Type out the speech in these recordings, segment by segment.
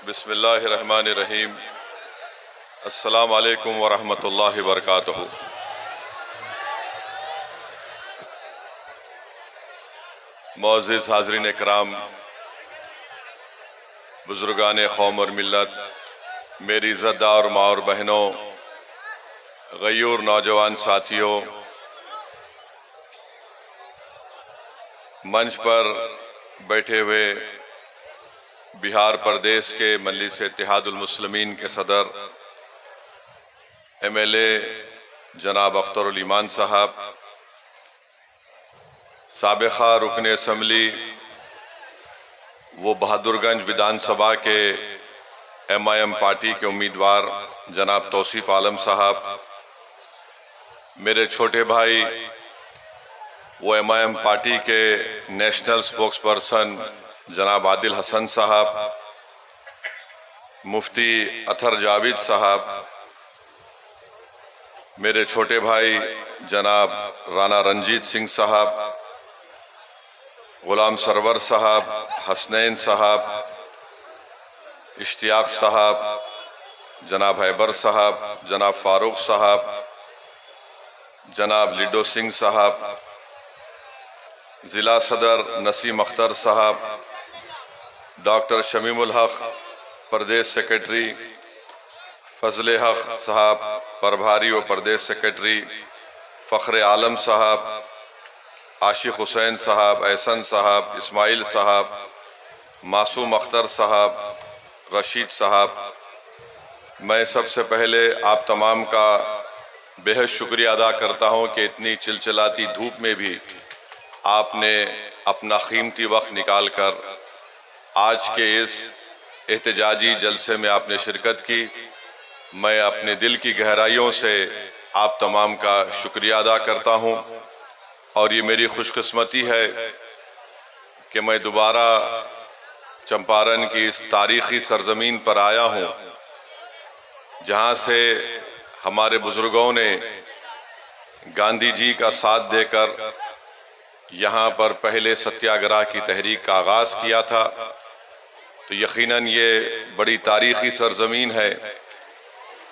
बिस्मिल्लाहिर्रहमानिर्रहीम। अस्सलामु अलैकुम वरहमतुल्लाहि वबरकातुहू। मुअज़्ज़िज़ हाज़रीन इकराम, बुज़ुर्गान क़ौम और मिल्लत, मेरी इज़्ज़तदार माँ और बहनों, ग़यूर नौजवान साथियों, मंच पर बैठे हुए बिहार प्रदेश के मजलिस इत्तेहादुल मुस्लिमीन के सदर MLA जनाब अख्तरुल ईमान साहब, साबिक़ा रुकन असम्बली वो बहादुरगंज विधानसभा के MIM पार्टी के उम्मीदवार जनाब तौसीफ़ आलम साहब, मेरे छोटे भाई वो MIM पार्टी के नेशनल स्पोक्स पर्सन जनाब आदिल हसन साहब, मुफ्ती अतर जावेद साहब, मेरे छोटे भाई जनाब राना रंजीत सिंह साहब, गुलाम सरवर साहब, हसनैन साहब, इश्तियाक साहब, जनाब हैबर साहब, जनाब फारूक साहब, जनाब लिडो सिंह साहब, ज़िला सदर नसीम अख्तर साहब, डॉक्टर शमीमुल हक प्रदेश सेक्रेटरी, फजल हक साहब प्रभारी व प्रदेश सेक्रेटरी, फ़ख्र आलम साहब, आशिक हुसैन साहब, एहसन साहब, इस्माइल साहब, मासूम अख्तर साहब, रशीद साहब, मैं सबसे पहले आप तमाम का बेहद शुक्रिया अदा करता हूँ कि इतनी चिलचिलाती धूप में भी आपने अपना कीमती वक्त निकाल कर आज के इस एहतजाजी जलसे में आपने शिरकत की। मैं अपने दिल की गहराइयों से आप तमाम का शुक्रिया अदा करता हूँ और ये मेरी खुशकिस्मती है कि मैं दोबारा चंपारण की इस तारीख़ी सरज़मीन पर आया हूँ जहाँ से हमारे बुज़ुर्गों ने गांधी जी का साथ देकर यहाँ पर पहले सत्याग्रह की तहरीक का आगाज़ किया था। तो यकीनन ये बड़ी तारीख़ी सरज़मीन है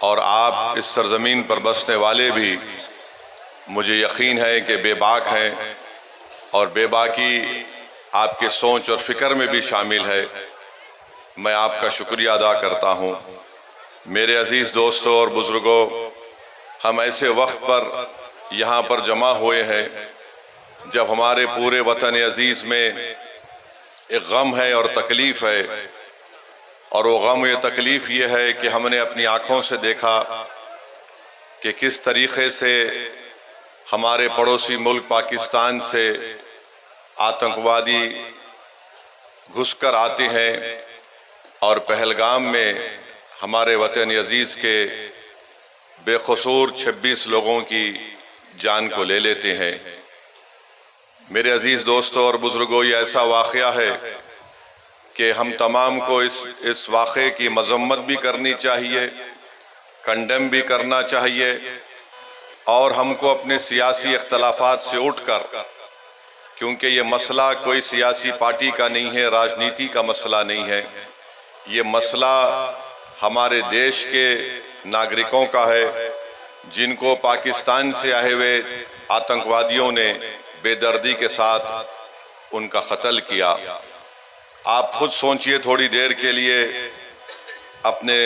और आप इस सरज़मीन पर बसने वाले भी मुझे यकीन है कि बेबाक हैं और बेबाकी आपके सोच और फ़िक्र में भी शामिल है। मैं आपका शुक्रिया अदा करता हूँ। मेरे अज़ीज़ दोस्तों और बुज़ुर्गों, हम ऐसे वक्त पर यहाँ पर जमा हुए हैं जब हमारे पूरे वतन अज़ीज़ में एक गम है और तकलीफ़ है, और वो गम ये तकलीफ़ ये है कि हमने अपनी आँखों से देखा कि किस तरीक़े से हमारे पड़ोसी मुल्क पाकिस्तान से आतंकवादी घुसकर आते हैं और पहलगाम में हमारे वतन अज़ीज़ के बेकसूर 26 लोगों की जान को ले लेते हैं। मेरे अज़ीज़ दोस्तों और बुज़ुर्गों, ये ऐसा वाक़या है कि हम तमाम को इस वाक़े की मज़म्मत भी करनी चाहिए, कंडेम भी करना चाहिए और हमको अपने सियासी इख्तलाफात से उठकर, क्योंकि ये मसला कोई सियासी पार्टी का नहीं है, राजनीति का मसला नहीं है, ये मसला हमारे देश के नागरिकों का है जिनको पाकिस्तान से आए हुए आतंकवादियों ने बेदर्दी के साथ उनका कत्ल किया। आप खुद सोचिए थोड़ी देर के लिए, अपने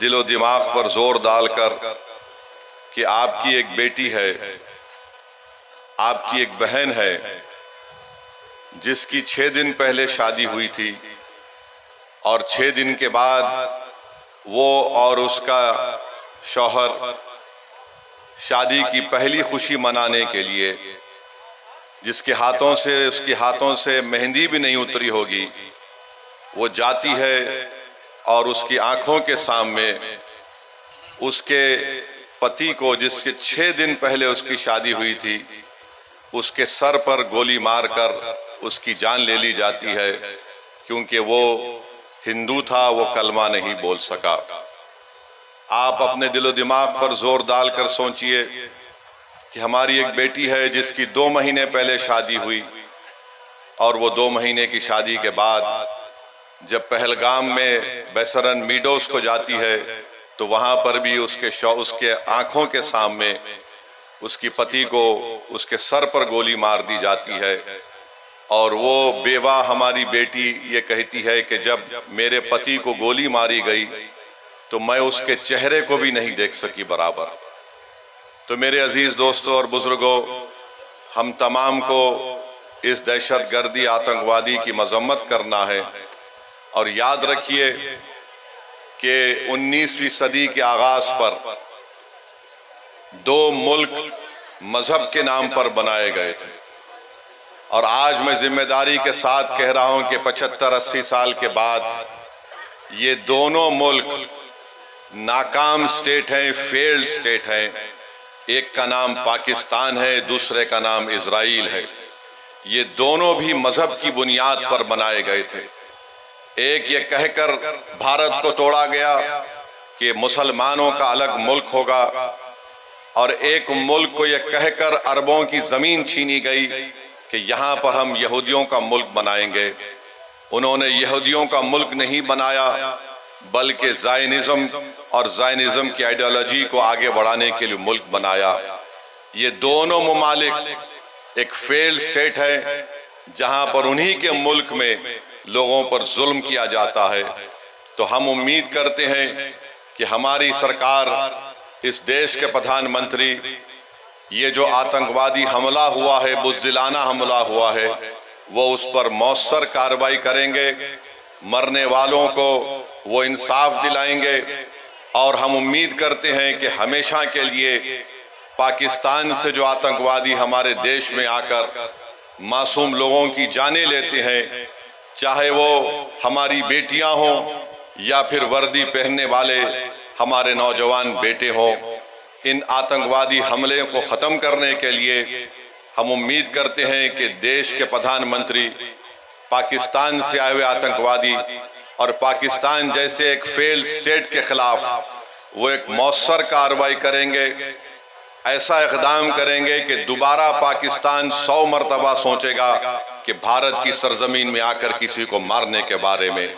दिलो दिमाग पर जोर डालकर कि आपकी एक बेटी है, आपकी एक बहन है जिसकी 6 दिन पहले शादी हुई थी और 6 दिन के बाद वो और उसका शौहर शादी की पहली खुशी मनाने के लिए, जिसके उसके हाथों से मेहंदी भी नहीं उतरी होगी, वो जाती है और उसकी आंखों के सामने उसके पति को, जिसके 6 दिन पहले उसकी शादी हुई थी, उसके सर पर गोली मारकर उसकी जान ले ली जाती है क्योंकि वो हिंदू था, वो कलमा नहीं बोल सका। आप अपने दिलो दिमाग पर जोर डालकर सोचिए कि हमारी एक बेटी है जिसकी 2 महीने पहले शादी हुई और वो 2 महीने की शादी के बाद जब पहलगाम में बेसरन मीडोस को जाती है तो वहाँ पर भी उसके आंखों के सामने उसकी पति को उसके सर पर गोली मार दी जाती है। और वो बेवा हमारी बेटी ये कहती है कि जब मेरे पति को गोली मारी गई तो मैं उसके चेहरे को भी नहीं देख सकी बराबर। तो मेरे अजीज दोस्तों और बुजुर्गों, हम तमाम को इस दहशतगर्दी आतंकवादी की मजम्मत करना है। और याद रखिए कि 19वीं सदी के आगाज पर दो मुल्क मजहब के नाम पर बनाए गए थे, और आज मैं जिम्मेदारी के साथ कह रहा हूं कि 75-80 साल के बाद ये दोनों मुल्क नाकाम स्टेट हैं, फेल्ड स्टेट हैं। एक का नाम पाकिस्तान है, दूसरे का नाम इजराइल है। ये दोनों भी मजहब की बुनियाद पर बनाए गए थे। एक ये कहकर भारत को तोड़ा गया कि मुसलमानों का अलग मुल्क होगा, और एक मुल्क को यह कहकर अरबों की जमीन छीनी गई कि यहाँ पर हम यहूदियों का मुल्क बनाएंगे। उन्होंने यहूदियों का मुल्क नहीं बनाया, बल्कि ज़ायनिज़्म और ज़ायनिज़्म की आइडियोलॉजी को आगे बढ़ाने के लिए मुल्क बनाया। ये दोनों ममालिक एक फेल्ड स्टेट है, जहाँ पर उन्हीं के मुल्क में लोगों पर जुल्म किया जाता है। तो हम उम्मीद करते हैं कि हमारी सरकार, इस देश के प्रधानमंत्री, ये जो आतंकवादी हमला हुआ है, बुज़दिलाना हमला हुआ है, वो उस पर मौसर कार्रवाई करेंगे, मरने वालों को वो इंसाफ दिलाएंगे। और हम उम्मीद करते हैं कि हमेशा के लिए पाकिस्तान से जो आतंकवादी हमारे देश में आकर मासूम लोगों की जानें लेते हैं, चाहे वो हमारी बेटियां हों या फिर वर्दी पहनने वाले हमारे नौजवान बेटे हों, इन आतंकवादी हमले को ख़त्म करने के लिए हम उम्मीद करते हैं कि देश के प्रधानमंत्री पाकिस्तान से आए हुए आतंकवादी और पाकिस्तान जैसे एक फेल्ड स्टेट के खिलाफ वो एक मौसर कार्रवाई करेंगे, ऐसा इक़दाम करेंगे कि दोबारा पाकिस्तान 100 मरतबा सोचेगा कि भारत की सरजमीन में आकर किसी को मारने के बारे में।